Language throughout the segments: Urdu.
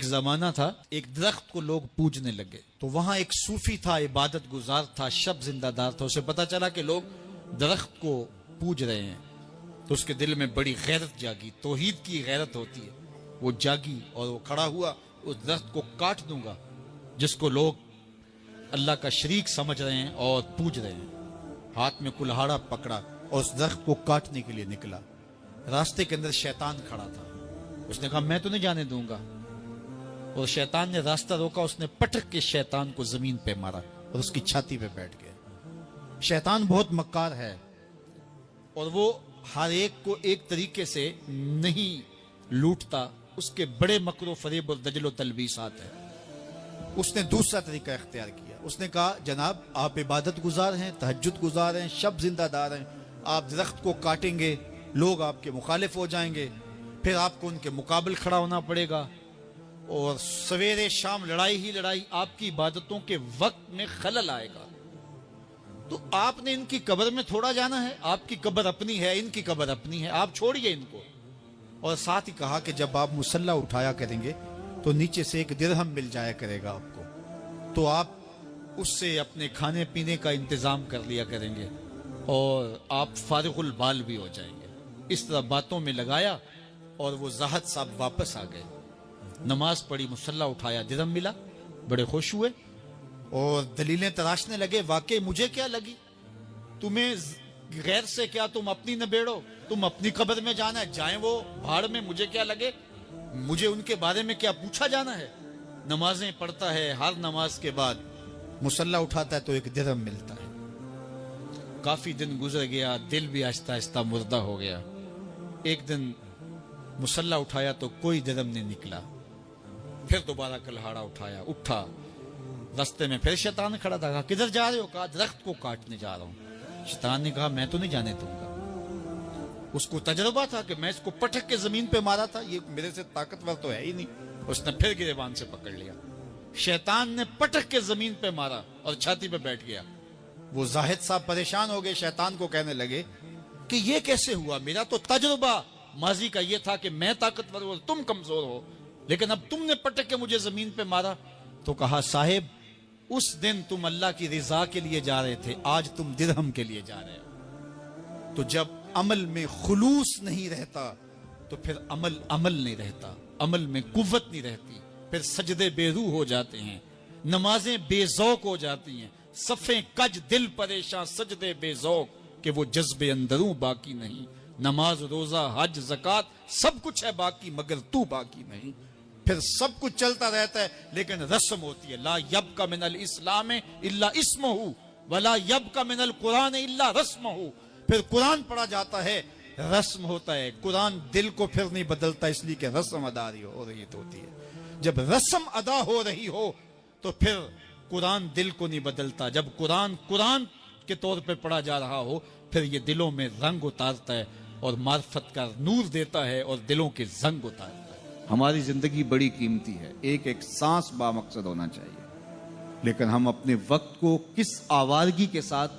زمانہ تھا ایک درخت کو لوگ پوجنے لگے، تو وہاں ایک صوفی تھا، عبادت گزار تھا، شب زندہ دار تھا. اسے پتا چلا کہ لوگ درخت کو پوج رہے ہیں، تو اس کے دل میں بڑی غیرت جاگی. توحید کی غیرت ہوتی ہے، وہ جاگی اور وہ کھڑا ہوا، اس درخت کو کاٹ دوں گا جس کو لوگ اللہ کا شریک سمجھ رہے ہیں اور پوج رہے ہیں. ہاتھ میں کلہاڑا پکڑا اور اس درخت کو کاٹنے کے لیے نکلا. راستے کے اندر شیطان کھڑا تھا. اس نے کہا میں تو نہیں جانے دوں گا، اور شیطان نے راستہ روکا. اس نے پٹک کے شیطان کو زمین پہ مارا اور اس کی چھاتی پہ بیٹھ گیا. شیطان بہت مکار ہے اور وہ ہر ایک کو ایک طریقے سے نہیں لوٹتا، اس کے بڑے مکر و فریب اور دجل و تلبیسات ہیں. اس نے دوسرا طریقہ اختیار کیا. اس نے کہا جناب آپ عبادت گزار ہیں، تہجد گزار ہیں، شب زندہ دار ہیں، آپ درخت کو کاٹیں گے، لوگ آپ کے مخالف ہو جائیں گے، پھر آپ کو ان کے مقابل کھڑا ہونا پڑے گا، اور سویرے شام لڑائی ہی لڑائی، آپ کی عبادتوں کے وقت میں خلل آئے گا. تو آپ نے ان کی قبر میں تھوڑا جانا ہے، آپ کی قبر اپنی ہے، ان کی قبر اپنی ہے، آپ چھوڑیے ان کو. اور ساتھ ہی کہا کہ جب آپ مصلی اٹھایا کریں گے تو نیچے سے 1 درہم مل جایا کرے گا آپ کو، تو آپ اس سے اپنے کھانے پینے کا انتظام کر لیا کریں گے اور آپ فارغ البال بھی ہو جائیں گے. اس طرح باتوں میں لگایا اور وہ زاہد صاحب واپس آ گئے. نماز پڑھی، مصلی اٹھایا، درہم ملا، بڑے خوش ہوئے اور دلیلیں تراشنے لگے. واقعی مجھے کیا لگی، تمہیں غیر سے کیا، تم اپنی نبیڑو، تم اپنی قبر میں جانا ہے، جائیں وہ بھاڑ میں، مجھے کیا لگے، مجھے ان کے بارے میں کیا پوچھا جانا ہے. نمازیں پڑھتا ہے، ہر نماز کے بعد مصلی اٹھاتا ہے تو 1 درہم ملتا ہے. کافی دن گزر گیا، دل بھی آہستہ آہستہ مردہ ہو گیا. ایک دن مصلی اٹھایا تو کوئی درہم نہیں نکلا. پھر دوبارہ کلہاڑا اٹھایا، اٹھا، رستے میں پھر شیطان کھڑا تھا. کہا کدھر جا رہے ہو؟ کہا درخت کو کاٹنے جا رہا ہوں. شیطان نے کہا میں تو نہیں جانے دوں گا. اس کو تجربہ تھا کہ میں اس کو پٹک کے زمین پہ مارا تھا، یہ میرے سے طاقتور تو ہے ہی نہیں. اس نے پھر گریبان سے پکڑ لیا. شیطان نے پٹک کے زمین پہ مارا اور چھاتی پہ بیٹھ گیا. وہ زاہد صاحب پریشان ہو گئے، شیطان کو کہنے لگے کہ یہ کیسے ہوا، میرا تو تجربہ ماضی کا یہ تھا کہ میں طاقتور ہوں، تم کمزور ہو، لیکن اب تم نے پٹک کے مجھے زمین پہ مارا. تو کہا صاحب اس دن تم اللہ کی رضا کے لیے جا رہے تھے، آج تم درہم کے لیے جا رہے ہو. تو جب عمل میں خلوص نہیں رہتا تو پھر عمل نہیں رہتا، عمل میں قوت نہیں رہتی، پھر سجدے بے روح ہو جاتے ہیں، نمازیں بے ذوق ہو جاتی ہیں، صفیں کج دل پریشاں، سجدے بے ذوق کہ وہ جذبے اندروں باقی نہیں. نماز، روزہ، حج، زکوٰۃ سب کچھ ہے باقی مگر تو باقی نہیں. پھر سب کچھ چلتا رہتا ہے لیکن رسم ہوتی ہے. لا یبقى من الاسلام الا اسمہ ولا یبقى من القرآن الا رسمہ. پھر قرآن پڑھا جاتا ہے، رسم ہوتا ہے. قرآن دل کو پھر نہیں بدلتا، اس لیے کہ رسم ادا ہو رہی ہوتی ہے. جب رسم ادا ہو رہی ہو تو پھر قرآن دل کو نہیں بدلتا. جب قرآن کے طور پہ پڑھا جا رہا ہو پھر یہ دلوں میں رنگ اتارتا ہے اور معرفت کا نور دیتا ہے اور دلوں کے زنگ اتارتا ہے. ہماری زندگی بڑی قیمتی ہے، ایک ایک سانس با مقصد ہونا چاہیے، لیکن ہم اپنے وقت کو کس آوارگی کے ساتھ،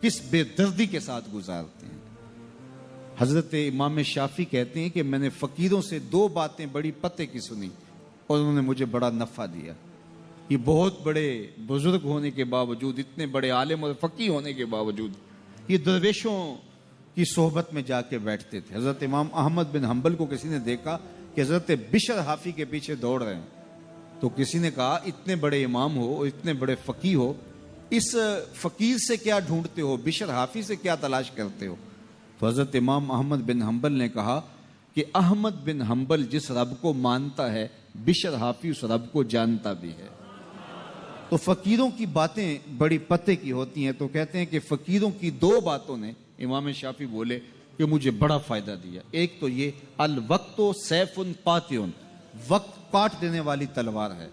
کس بے دردی کے ساتھ گزارتے ہیں. حضرت امام شافعی کہتے ہیں کہ میں نے فقیروں سے 2 باتیں بڑی پتے کی سنی اور انہوں نے مجھے بڑا نفع دیا. یہ بہت بڑے بزرگ ہونے کے باوجود، اتنے بڑے عالم اور فقیہ ہونے کے باوجود یہ درویشوں کی صحبت میں جا کے بیٹھتے تھے. حضرت امام احمد بن حنبل کو کسی نے دیکھا کہ حضرت بشر حافی کے پیچھے دوڑ رہے ہیں، تو کسی نے کہا اتنے بڑے امام ہو اور اتنے بڑے فقیہ ہو، اس فقیر سے کیا ڈھونڈتے ہو، بشر حافی سے کیا تلاش کرتے ہو؟ تو حضرت امام احمد بن حنبل نے کہا کہ احمد بن حنبل جس رب کو مانتا ہے، بشر حافی اس رب کو جانتا بھی ہے. تو فقیروں کی باتیں بڑی پتے کی ہوتی ہیں. تو کہتے ہیں کہ فقیروں کی 2 باتوں نے، امام شافعی بولے کہ مجھے بڑا فائدہ دیا. ایک تو یہ الوقت سیف قاطع، وقت کاٹ دینے والی تلوار ہے.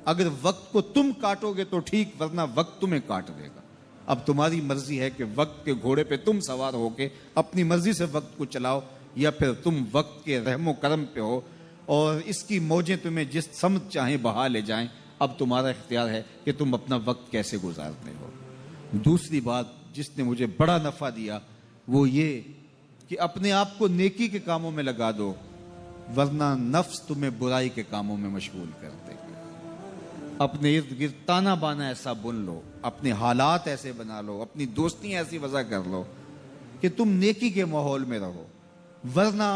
اگر وقت کو تم کاٹو گے تو ٹھیک، ورنہ وقت تمہیں کاٹ دے گا. اب تمہاری مرضی ہے کہ وقت کے گھوڑے پہ تم سوار ہو کے اپنی مرضی سے وقت کو چلاؤ، یا پھر تم وقت کے رحم و کرم پہ ہو اور اس کی موجیں تمہیں جس سمت چاہیں بہا لے جائیں. اب تمہارا اختیار ہے کہ تم اپنا وقت کیسے گزارتے ہو. دوسری بات جس نے مجھے بڑا نفع دیا وہ یہ کہ اپنے آپ کو نیکی کے کاموں میں لگا دو. ورنہ نفس تمہیں برائی کے کاموں میں مشغول کر دے گا۔ اپنے ارد گرد تانا بانا ایسا بن لو، اپنے حالات ایسے بنا لو، اپنی دوستیاں ایسی وضع کر لو کہ تم نیکی کے ماحول میں رہو، ورنہ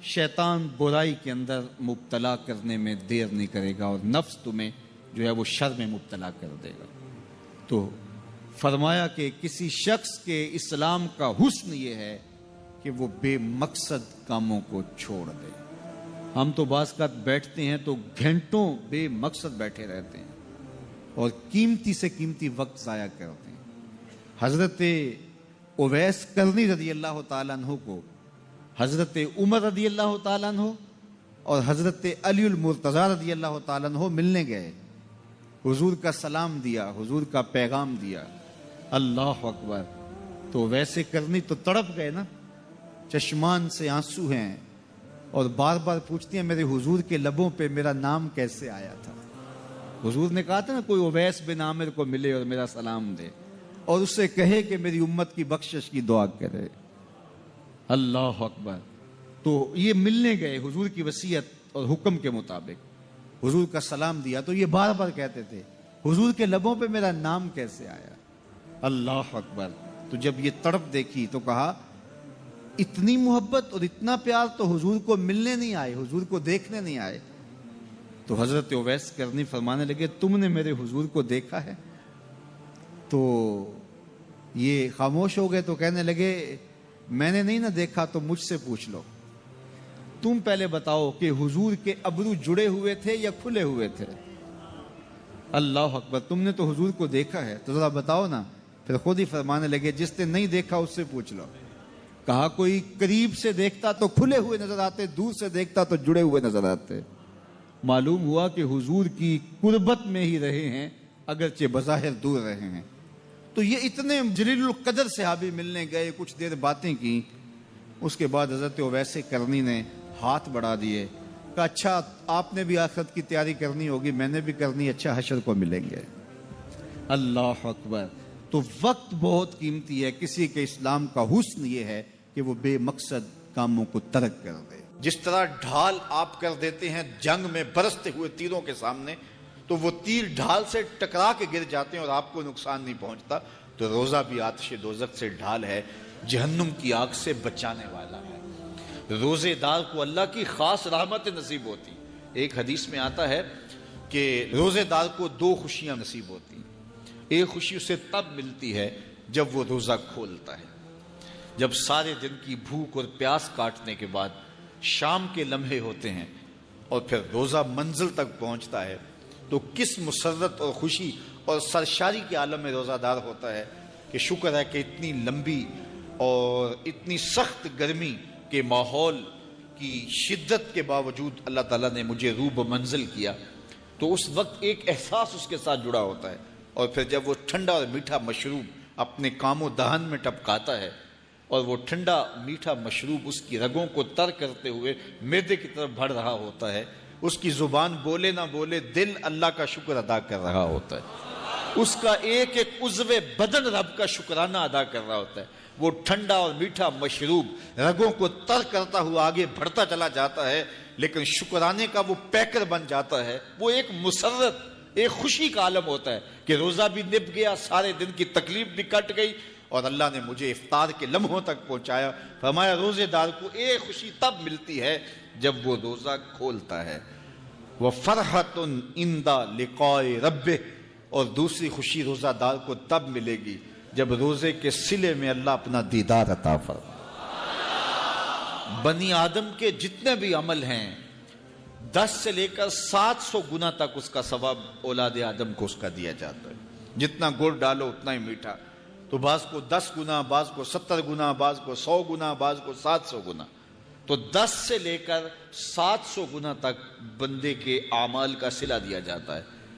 شیطان برائی کے اندر مبتلا کرنے میں دیر نہیں کرے گا اور نفس تمہیں جو ہے وہ شر میں مبتلا کر دے گا۔ تو فرمایا کہ کسی شخص کے اسلام کا حسن یہ ہے کہ وہ بے مقصد کاموں کو چھوڑ دے۔ ہم تو بعض اوقات بیٹھتے ہیں تو گھنٹوں بے مقصد بیٹھے رہتے ہیں اور قیمتی سے قیمتی وقت ضائع کرتے ہیں۔ حضرت اویس کرنی رضی اللہ تعالیٰ عنہ کو حضرت عمر رضی اللہ تعالیٰ عنہ اور حضرت علی المرتضیٰ رضی اللہ تعالیٰ عنہ ملنے گئے، حضور کا سلام دیا، حضور کا پیغام دیا، اللہ اکبر۔ تو ویسے کرنی تو تڑپ گئے نا، چشمان سے آنسو ہیں اور بار بار پوچھتی ہیں میرے حضور کے لبوں پہ میرا نام کیسے آیا تھا۔ حضور نے کہا تھا نا کوئی اویس بن عامر کو ملے اور میرا سلام دے اور اس سے کہے کہ میری امت کی بخشش کی دعا کرے، اللہ اکبر۔ تو یہ ملنے گئے حضور کی وصیت اور حکم کے مطابق، حضور کا سلام دیا تو یہ بار بار کہتے تھے حضور کے لبوں پہ میرا نام کیسے آیا، اللہ اکبر۔ تو جب یہ تڑپ دیکھی تو کہا اتنی محبت اور اتنا پیار تو حضور کو ملنے نہیں آئے، حضور کو دیکھنے نہیں آئے۔ تو حضرت اویس کرنی فرمانے لگے تم نے میرے حضور کو دیکھا ہے؟ تو یہ خاموش ہو گئے تو کہنے لگے میں نے نہیں نہ دیکھا تو مجھ سے پوچھ لو، تم پہلے بتاؤ کہ حضور کے ابرو جڑے ہوئے تھے یا کھلے ہوئے تھے؟ اللہ اکبر، تم نے تو حضور کو دیکھا ہے تو ذرا بتاؤ نا۔ پھر خود ہی فرمانے لگے جس نے نہیں دیکھا اس سے پوچھ لو۔ کہا کوئی قریب سے دیکھتا تو کھلے ہوئے نظر آتے، دور سے دیکھتا تو جڑے ہوئے نظر آتے۔ معلوم ہوا کہ حضور کی قربت میں ہی رہے ہیں اگرچہ بظاہر دور رہے ہیں۔ تو یہ اتنے جلیل القدر صحابی ملنے گئے، کچھ دیر باتیں کی، اس کے بعد حضرت اویس کرنی نے ہاتھ بڑھا دیے، کہا اچھا آپ نے بھی آخرت کی تیاری کرنی ہوگی، میں نے بھی کرنی، اچھا حشر کو ملیں گے۔ اللہ اکبر۔ تو وقت بہت قیمتی ہے، کسی کے اسلام کا حسن یہ ہے کہ وہ بے مقصد کاموں کو ترک کر دے۔ جس طرح ڈھال آپ کر دیتے ہیں جنگ میں برستے ہوئے تیروں کے سامنے تو وہ تیر ڈھال سے ٹکرا کے گر جاتے ہیں اور آپ کو نقصان نہیں پہنچتا، تو روزہ بھی آتش دوزخ سے ڈھال ہے، جہنم کی آگ سے بچانے والا ہے۔ روزے دار کو اللہ کی خاص رحمت نصیب ہوتی۔ ایک حدیث میں آتا ہے کہ روزے دار کو دو خوشیاں نصیب ہوتی ہیں۔ ایک خوشی اسے تب ملتی ہے جب وہ روزہ کھولتا ہے، جب سارے دن کی بھوک اور پیاس کاٹنے کے بعد شام کے لمحے ہوتے ہیں اور پھر روزہ منزل تک پہنچتا ہے، تو کس مسرت اور خوشی اور سرشاری کے عالم میں روزہ دار ہوتا ہے کہ شکر ہے کہ اتنی لمبی اور اتنی سخت گرمی کے ماحول کی شدت کے باوجود اللہ تعالیٰ نے مجھے روب منزل کیا۔ تو اس وقت ایک احساس اس کے ساتھ جڑا ہوتا ہے، اور پھر جب وہ ٹھنڈا اور میٹھا مشروب اپنے کام و دہن میں ٹپکاتا ہے اور وہ ٹھنڈا میٹھا مشروب اس کی رگوں کو تر کرتے ہوئے معدے کی طرف بڑھ رہا ہوتا ہے، اس کی زبان بولے نہ بولے دل اللہ کا شکر ادا کر رہا ہوتا ہے، اس کا ایک ایک عضو بدن رب کا شکرانہ ادا کر رہا ہوتا ہے۔ وہ ٹھنڈا اور میٹھا مشروب رگوں کو تر کرتا ہوا آگے بڑھتا چلا جاتا ہے، لیکن شکرانے کا وہ پیکر بن جاتا ہے۔ وہ ایک مسرت، ایک خوشی کا عالم ہوتا ہے کہ روزہ بھی نپ گیا، سارے دن کی تکلیف بھی کٹ گئی اور اللہ نے مجھے افطار کے لمحوں تک پہنچایا۔ فرمایا روزے دار کو ایک خوشی تب ملتی ہے جب وہ روزہ کھولتا ہے، وَفَرْحَةٌ عِنْدَ لِقَاءِ رَبِّهِ، اور دوسری خوشی روزہ دار کو تب ملے گی جب روزے کے صلے میں اللہ اپنا دیدار عطا فرمائے۔ بنی آدم کے جتنے بھی عمل ہیں 10 سے لے کر 700 گنا تک اس کا ثواب اولاد آدم کو اس کا دیا جاتا ہے۔ جتنا گڑ ڈالو اتنا ہی میٹھا، تو بعض کو 10 گنا، بعض کو 70 گنا، بعض کو 100 گنا، بعض کو 700 گنا، تو 10 سے لے کر 700 گنا تک بندے کے اعمال کا صلہ دیا جاتا ہے۔